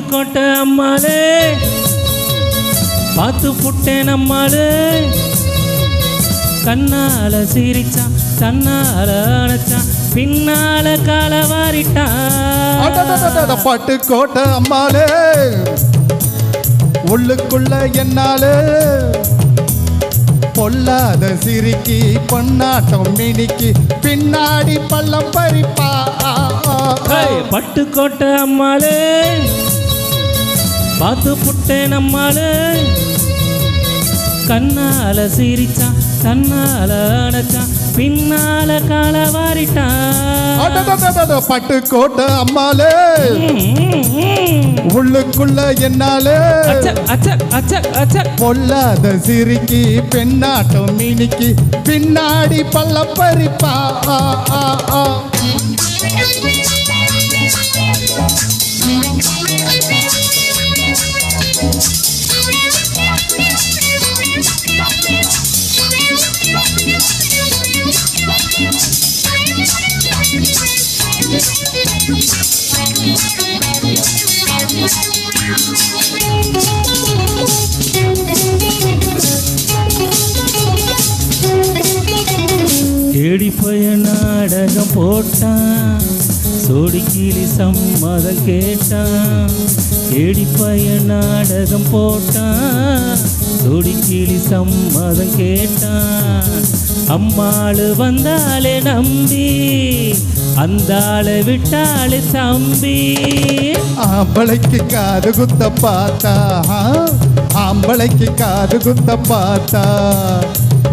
பட்டுக்கோட்டை அம்மாளே பார்த்து புட்டேன் அம்மாளே கண்ணால சிரிச்சான் தன்னால அணைச்சான் பின்னால காலவாரிட்டான் பட்டுக்கோட்டை அம்மாளே உள்ளுக்குள்ள என்னாலே பொல்லாத சிரிக்கி பொன்னாட்டம் மினிக்கி பின்னாடி பள்ளம் பறிப்பா பட்டுக்கோட்டை அம்மாளே பார்த்து புட்டேன் அம்மாளே கண்ணால சிரிச்சான் தன்னால அணைச்சான் பின்னால காலவாரிட்டான் பட்டுக்கோட்டை அம்மாளே உள்ளுக்குள்ள என்னாலே பொல்லாத சிரிக்கி பெண்ணாட்டம் மினிக்கி பின்னாடி பள்ளம் பறிப்பா தேடி போய நாடகம் போட்டான் சோடி கிளி சம்மதம் கேட்டான் தேடி போய நாடகம் போட்டான் சோடி கிளி சம்மதம் கேட்டான் அம்மாளு வந்தாலே நம்பி அந்த ஆளை விட்டாளே தம்பி ஆம்பளைக்கு காது குத்த பார்த்தா ஆம்பளைக்கு காது குத்த பார்த்தா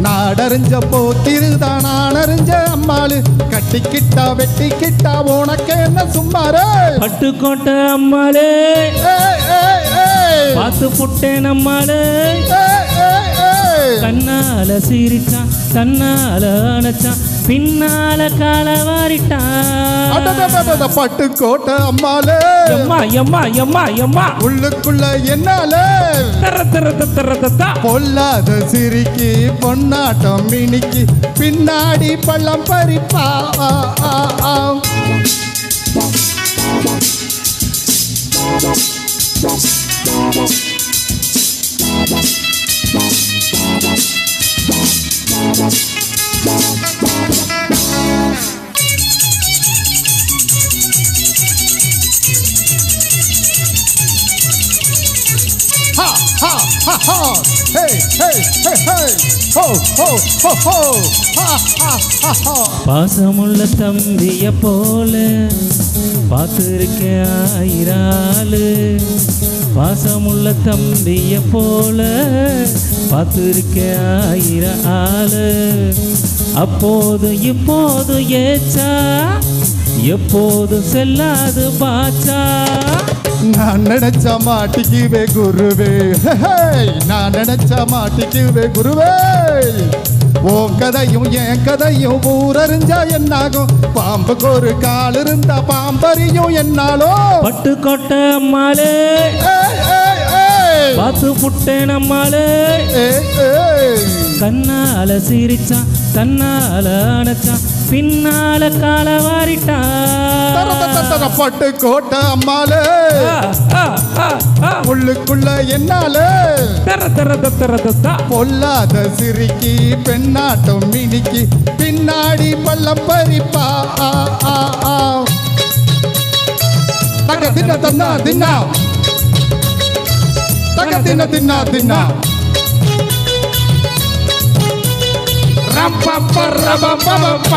நாடறிஞ்ச போத்திருதான் நானறிஞ்ச அம்மாளு கட்டிக்கிட்டா வெட்டிக்கிட்டா உனக்கு என்ன சும்மாரே பட்டுக்கோட்டை அம்மாளே பார்த்து புட்டேன் அம்மாளே கண்ணால சிரிச்சான் தன்னால அணைச்சான் பின்னால காலவாரிட்டான் பட்டுக்கோட்டை அம்மாளே எம்மா எம்மா எம்மா எம்மா உள்ளுக்குள்ள என்னாலே பொல்லாத சிரிக்கி பொன்னாட்டம் மினிக்கி பின்னாடி பள்ளம் பறிப்பா பாசமுள்ள தம்பிய போல பார்த்துருக்கேன் ஆயிராளு பாசமுள்ள தம்பிய போல பார்த்துருக்கேன் ஆயிரம் ஆளு அப்போது இப்போது ஏச்சா எப்போது செல்லாது பாச்சா நான் நினைச்ச மாட்டிக்குவே குருவே நான் நினைச்ச மாட்டிக்குவே குருவே ஓ கதையும் என் கதையும் ஊரறிஞ்சா என்னாகும் பாம்புக்கு ஒரு கால் இருந்தா பாம்பறியும் என்னாலோ பட்டுக்கோட்டை அம்மாளே பார்த்து புட்டேன் அம்மாளே கண்ணால சிரிச்சான் தன்னால அணைச்சான் பின்னால காலவாரிட்டான் பட்டுக்கோட்டை அம்மாளே உள்ளுக்குள்ள என்னாலே பொல்லாத சிரிக்கி பெண்ணாட்டம் மினிக்கி பின்னாடி பள்ளம் பறிப்பா தக்க தின்ன தன்னா தின்னா தக்க தின்ன தின்னா தின்னா ரப்ப ரப்ப